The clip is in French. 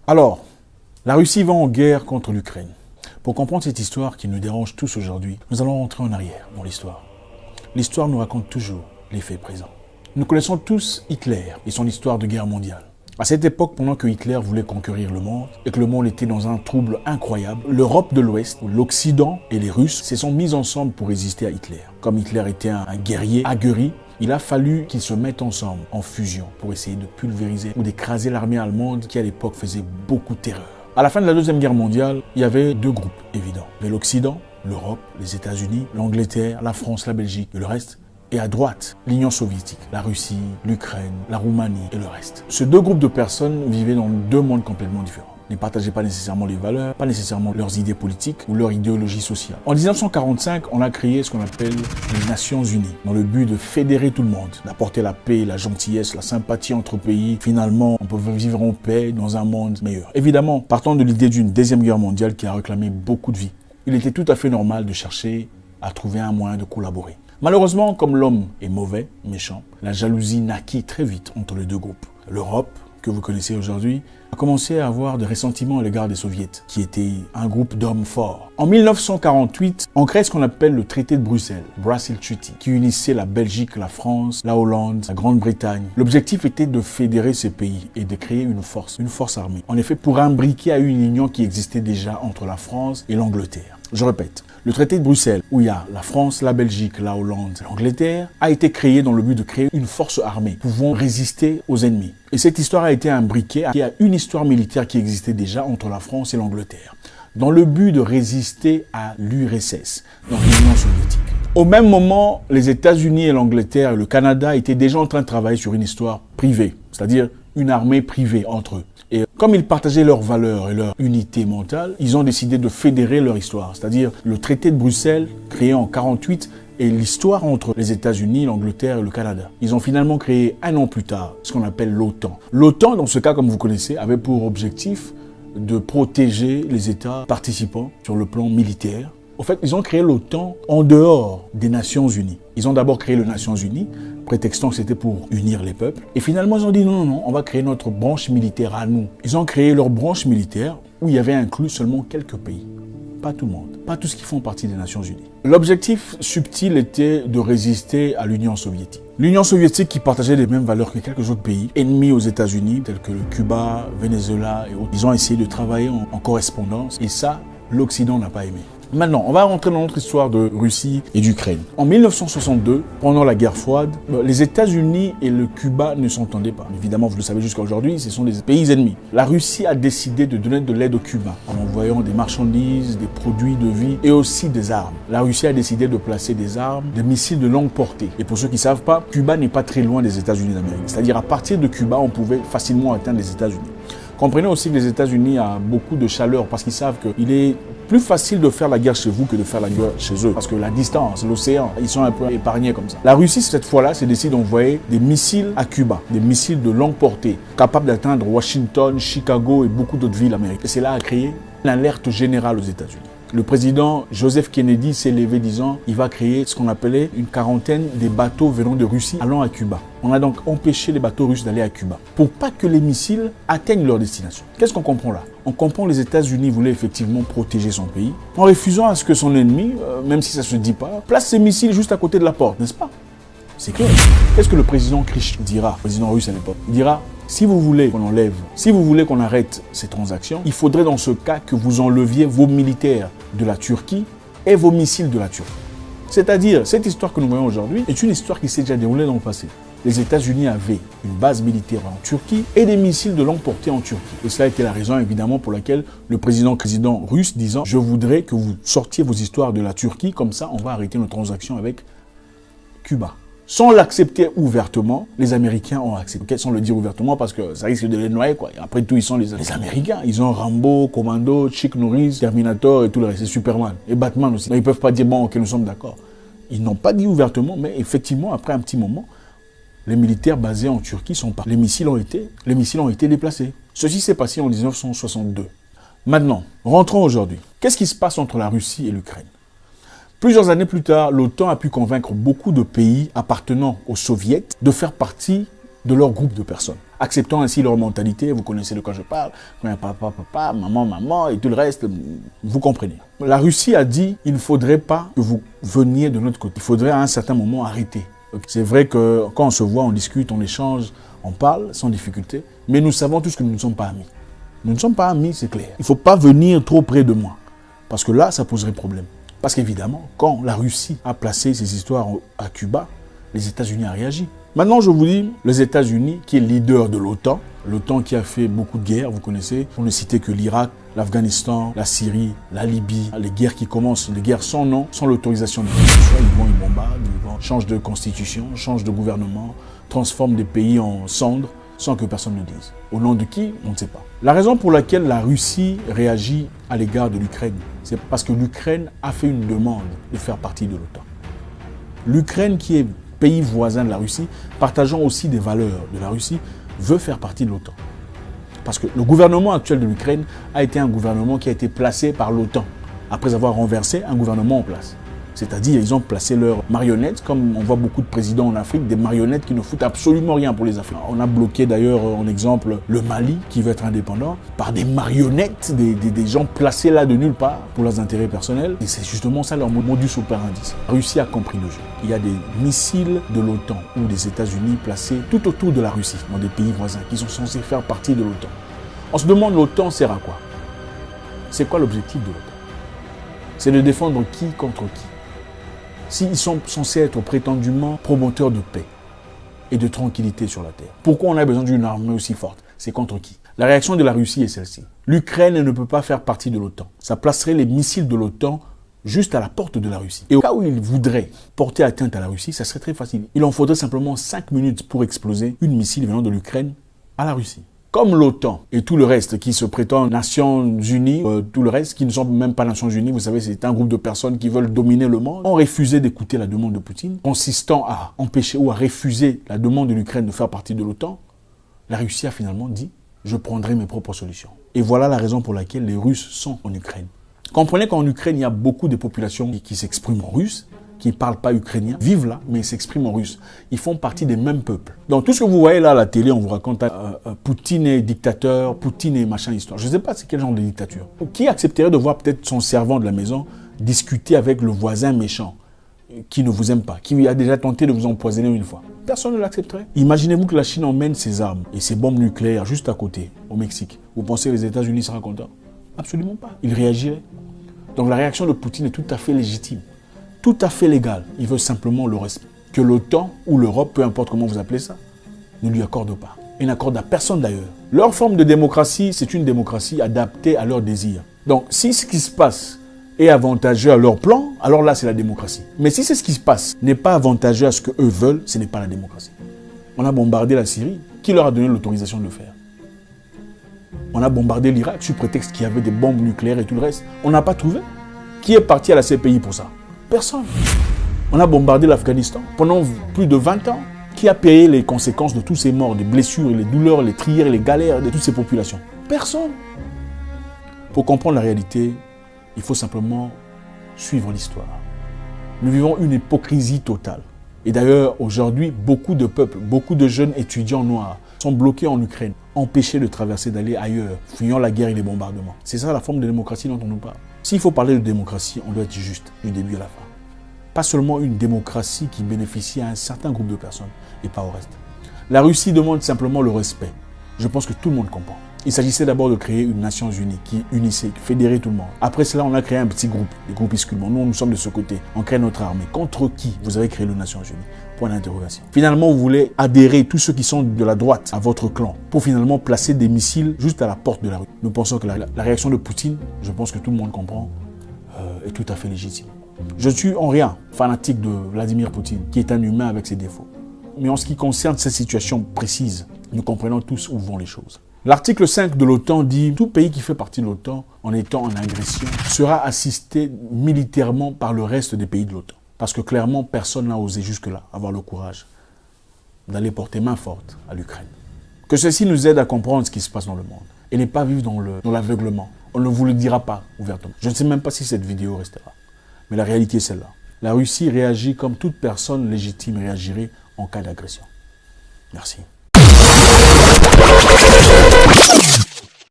Alors, la Russie va en guerre contre l'Ukraine. Pour comprendre cette histoire qui nous dérange tous aujourd'hui, nous allons rentrer en arrière dans l'histoire. L'histoire nous raconte toujours les faits présents. Nous connaissons tous Hitler et son histoire de guerre mondiale. À cette époque, pendant que Hitler voulait conquérir le monde et que le monde était dans un trouble incroyable, l'Europe de l'Ouest, l'Occident et les Russes se sont mis ensemble pour résister à Hitler. Comme Hitler était un guerrier aguerri, il a fallu qu'ils se mettent ensemble en fusion pour essayer de pulvériser ou d'écraser l'armée allemande qui à l'époque faisait beaucoup de terreur. À la fin de la Deuxième Guerre mondiale, il y avait deux groupes évidents. Il y avait l'Occident, l'Europe, les États-Unis, l'Angleterre, la France, la Belgique et le reste. Et à droite, l'Union soviétique, la Russie, l'Ukraine, la Roumanie et le reste. Ces deux groupes de personnes vivaient dans deux mondes complètement différents. Ils ne partageaient pas nécessairement les valeurs, pas nécessairement leurs idées politiques ou leur idéologie sociale. En 1945, on a créé ce qu'on appelle les Nations Unies, dans le but de fédérer tout le monde, d'apporter la paix, la gentillesse, la sympathie entre pays. Finalement, on peut vivre en paix dans un monde meilleur. Évidemment, partant de l'idée d'une deuxième guerre mondiale qui a réclamé beaucoup de vies, il était tout à fait normal de chercher à trouver un moyen de collaborer. Malheureusement, comme l'homme est mauvais, méchant, la jalousie naquit très vite entre les deux groupes. L'Europe, que vous connaissez aujourd'hui, a commencé à avoir des ressentiments à l'égard des soviets, qui étaient un groupe d'hommes forts. En 1948, on crée ce qu'on appelle le traité de Bruxelles, Brussels Treaty, qui unissait la Belgique, la France, la Hollande, la Grande-Bretagne. L'objectif était de fédérer ces pays et de créer une force armée. En effet, pour imbriquer à une union qui existait déjà entre la France et l'Angleterre. Je répète, le traité de Bruxelles, où il y a la France, la Belgique, la Hollande, l'Angleterre, a été créé dans le but de créer une force armée pouvant résister aux ennemis. Et cette histoire a été imbriquée à une histoire militaire qui existait déjà entre la France et l'Angleterre, dans le but de résister à l'URSS, donc l'Union soviétique. Au même moment, les États-Unis et l'Angleterre et le Canada étaient déjà en train de travailler sur une histoire privée, c'est-à-dire une armée privée entre eux. Et comme ils partageaient leurs valeurs et leur unité mentale, ils ont décidé de fédérer leur histoire. C'est-à-dire le traité de Bruxelles, créé en 1948, et l'histoire entre les États-Unis, l'Angleterre et le Canada. Ils ont finalement créé un an plus tard ce qu'on appelle l'OTAN. L'OTAN, dans ce cas, comme vous connaissez, avait pour objectif de protéger les États participants sur le plan militaire. En fait, ils ont créé l'OTAN en dehors des Nations Unies. Ils ont d'abord créé les Nations Unies, prétextant que c'était pour unir les peuples. Et finalement, ils ont dit non, on va créer notre branche militaire à nous. Ils ont créé leur branche militaire où il y avait inclus seulement quelques pays. Pas tout le monde, pas tous qui font partie des Nations Unies. L'objectif subtil était de résister à l'Union soviétique. L'Union soviétique qui partageait les mêmes valeurs que quelques autres pays, ennemis aux États-Unis, tels que le Cuba, Venezuela et autres. Ils ont essayé de travailler en correspondance et ça, l'Occident n'a pas aimé. Maintenant, on va rentrer dans notre histoire de Russie et d'Ukraine. En 1962, pendant la guerre froide, les États-Unis et le Cuba ne s'entendaient pas. Évidemment, vous le savez jusqu'à aujourd'hui, ce sont des pays ennemis. La Russie a décidé de donner de l'aide au Cuba en envoyant des marchandises, des produits de vie et aussi des armes. La Russie a décidé de placer des armes, des missiles de longue portée. Et pour ceux qui ne savent pas, Cuba n'est pas très loin des États-Unis d'Amérique. C'est-à-dire à partir de Cuba, on pouvait facilement atteindre les États-Unis. Comprenez aussi que les États-Unis ont beaucoup de chaleur parce qu'ils savent qu'il est plus facile de faire la guerre chez vous que de faire la guerre chez eux. Parce que la distance, l'océan, ils sont un peu épargnés comme ça. La Russie, cette fois-là, s'est décidé d'envoyer des missiles à Cuba, des missiles de longue portée, capables d'atteindre Washington, Chicago et beaucoup d'autres villes américaines. Et cela a créé une alerte générale aux États-Unis. Le président Joseph Kennedy s'est levé disant qu'il va créer ce qu'on appelait une quarantaine des bateaux venant de Russie allant à Cuba. On a donc empêché les bateaux russes d'aller à Cuba pour pas que les missiles atteignent leur destination. Qu'est-ce qu'on comprend là? On comprend que les États-Unis voulaient effectivement protéger son pays en refusant à ce que son ennemi, même si ça se dit pas, place ses missiles juste à côté de la porte, n'est-ce pas? C'est clair. Qu'est-ce que le président Khrushchev dira, le président russe à l'époque? Il dira: si vous voulez qu'on enlève, si vous voulez qu'on arrête ces transactions, il faudrait dans ce cas que vous enleviez vos militaires de la Turquie et vos missiles de la Turquie. C'est-à-dire, cette histoire que nous voyons aujourd'hui est une histoire qui s'est déjà déroulée dans le passé. Les États-Unis avaient une base militaire en Turquie et des missiles de longue portée en Turquie. Et cela était la raison évidemment pour laquelle le président russe disant: je voudrais que vous sortiez vos histoires de la Turquie, comme ça on va arrêter nos transactions avec Cuba. Sans l'accepter ouvertement, les Américains ont accepté, sans le dire ouvertement, parce que ça risque de les noyer, quoi. Et après tout, ils sont les Américains. Ils ont Rambo, Commando, Chuck Norris, Terminator et tout le reste. C'est Superman. Et Batman aussi. Mais ils ne peuvent pas dire, bon, ok, nous sommes d'accord. Ils n'ont pas dit ouvertement, mais effectivement, après un petit moment, les militaires basés en Turquie sont partis. Les missiles ont été déplacés. Ceci s'est passé en 1962. Maintenant, rentrons aujourd'hui. Qu'est-ce qui se passe entre la Russie et l'Ukraine? Plusieurs années plus tard, l'OTAN a pu convaincre beaucoup de pays appartenant aux soviets de faire partie de leur groupe de personnes. acceptant ainsi leur mentalité. Vous connaissez de quoi je parle, papa, papa, maman, maman et tout le reste, vous comprenez. La Russie a dit, il ne faudrait pas que vous veniez de notre côté. Il faudrait à un certain moment arrêter. C'est vrai que quand on se voit, on discute, on échange, on parle sans difficulté, mais nous savons tous que nous ne sommes pas amis. Nous ne sommes pas amis, c'est clair. Il ne faut pas venir trop près de moi, parce que là, ça poserait problème. Parce qu'évidemment, quand la Russie a placé ses histoires à Cuba, les États-Unis ont réagi. Maintenant, je vous dis, les États-Unis, qui est leader de l'OTAN, l'OTAN qui a fait beaucoup de guerres, vous connaissez, on ne citait que l'Irak, l'Afghanistan, la Syrie, la Libye, les guerres qui commencent, les guerres sans nom, sans l'autorisation de soit ils vont, ils bombardent, ils vont, changent de constitution, changent de gouvernement, transforment des pays en cendres, sans que personne ne dise. Au nom de qui, on ne sait pas. La raison pour laquelle la Russie réagit à l'égard de l'Ukraine, c'est parce que l'Ukraine a fait une demande de faire partie de l'OTAN. L'Ukraine, qui est pays voisin de la Russie, partageant aussi des valeurs de la Russie, veut faire partie de l'OTAN. Parce que le gouvernement actuel de l'Ukraine a été un gouvernement qui a été placé par l'OTAN, après avoir renversé un gouvernement en place. C'est-à-dire, ils ont placé leurs marionnettes, comme on voit beaucoup de présidents en Afrique, des marionnettes qui ne foutent absolument rien pour les Africains. On a bloqué d'ailleurs, en exemple, le Mali, qui veut être indépendant, par des marionnettes, des gens placés là de nulle part pour leurs intérêts personnels. Et c'est justement ça leur modus operandi. La Russie a compris le jeu. Il y a des missiles de l'OTAN ou des États-Unis placés tout autour de la Russie, dans des pays voisins, qui sont censés faire partie de l'OTAN. On se demande, l'OTAN sert à quoi? C'est quoi l'objectif de l'OTAN? C'est de défendre qui contre qui? S'ils sont censés être prétendument promoteurs de paix et de tranquillité sur la terre, pourquoi on a besoin d'une armée aussi forte? C'est contre qui? La réaction de la Russie est celle-ci. L'Ukraine ne peut pas faire partie de l'OTAN. Ça placerait les missiles de l'OTAN juste à la porte de la Russie. Et au cas où ils voudraient porter atteinte à la Russie, ça serait très facile. Il en faudrait simplement 5 minutes pour exploser une missile venant de l'Ukraine à la Russie. Comme l'OTAN et tout le reste qui se prétend Nations Unies, tout le reste qui ne sont même pas Nations Unies, vous savez, c'est un groupe de personnes qui veulent dominer le monde, ont refusé d'écouter la demande de Poutine, consistant à empêcher ou à refuser la demande de l'Ukraine de faire partie de l'OTAN. La Russie a finalement dit, je prendrai mes propres solutions. Et voilà la raison pour laquelle les Russes sont en Ukraine. Comprenez qu'en Ukraine, il y a beaucoup de populations qui s'expriment en russe, qui ne parlent pas ukrainien, vivent là, mais s'expriment en russe. Ils font partie des mêmes peuples. Donc tout ce que vous voyez là à la télé, on vous raconte Poutine est dictateur, Poutine est machin histoire. Je ne sais pas c'est quel genre de dictature. Qui accepterait de voir peut-être son servant de la maison discuter avec le voisin méchant qui ne vous aime pas, qui a déjà tenté de vous empoisonner une fois? Personne ne l'accepterait. Imaginez-vous que la Chine emmène ses armes et ses bombes nucléaires juste à côté, au Mexique. Vous pensez que les États-Unis seraient contents? Absolument pas. Ils réagiraient. Donc la réaction de Poutine est tout à fait légitime. Tout à fait légal. Il veut simplement le respect. Que l'OTAN ou l'Europe, peu importe comment vous appelez ça, ne lui accorde pas. Et n'accorde à personne d'ailleurs. Leur forme de démocratie, c'est une démocratie adaptée à leurs désirs. Donc, si ce qui se passe est avantageux à leur plan, alors là, c'est la démocratie. Mais si c'est ce qui se passe n'est pas avantageux à ce qu'eux veulent, ce n'est pas la démocratie. On a bombardé la Syrie. Qui leur a donné l'autorisation de le faire? On a bombardé l'Irak sous prétexte qu'il y avait des bombes nucléaires et tout le reste. On n'a pas trouvé. Qui est parti à la CPI pour ça? Personne. On a bombardé l'Afghanistan pendant plus de 20 ans. Qui a payé les conséquences de tous ces morts, des blessures, les douleurs, les trières, les galères de toutes ces populations? Personne. Pour comprendre la réalité, il faut simplement suivre l'histoire. Nous vivons une hypocrisie totale. Et d'ailleurs, aujourd'hui, beaucoup de peuples, beaucoup de jeunes étudiants noirs sont bloqués en Ukraine, empêchés de traverser, d'aller ailleurs, fuyant la guerre et les bombardements. C'est ça la forme de démocratie dont on nous parle. S'il faut parler de démocratie, on doit être juste du début à la fin. Pas seulement une démocratie qui bénéficie à un certain groupe de personnes et pas au reste. La Russie demande simplement le respect. Je pense que tout le monde comprend. Il s'agissait d'abord de créer une Nations Unies qui unissait, qui fédérait tout le monde. Après cela, on a créé un petit groupe, des groupuscules. Nous, nous sommes de ce côté. On crée notre armée. Contre qui vous avez créé les Nations Unies? Point d'interrogation. Finalement, vous voulez adhérer tous ceux qui sont de la droite à votre clan pour finalement placer des missiles juste à la porte de la rue. Nous pensons que la réaction de Poutine, je pense que tout le monde comprend, est tout à fait légitime. Je suis en rien fanatique de Vladimir Poutine, qui est un humain avec ses défauts. Mais en ce qui concerne cette situation précise, nous comprenons tous où vont les choses. L'article 5 de l'OTAN dit « Tout pays qui fait partie de l'OTAN, en étant en agression, sera assisté militairement par le reste des pays de l'OTAN. » Parce que clairement, personne n'a osé jusque-là avoir le courage d'aller porter main forte à l'Ukraine. Que ceci nous aide à comprendre ce qui se passe dans le monde et ne pas vivre dans l'aveuglement. On ne vous le dira pas ouvertement. Je ne sais même pas si cette vidéo restera. Mais la réalité est celle-là. La Russie réagit comme toute personne légitime réagirait en cas d'agression. Merci.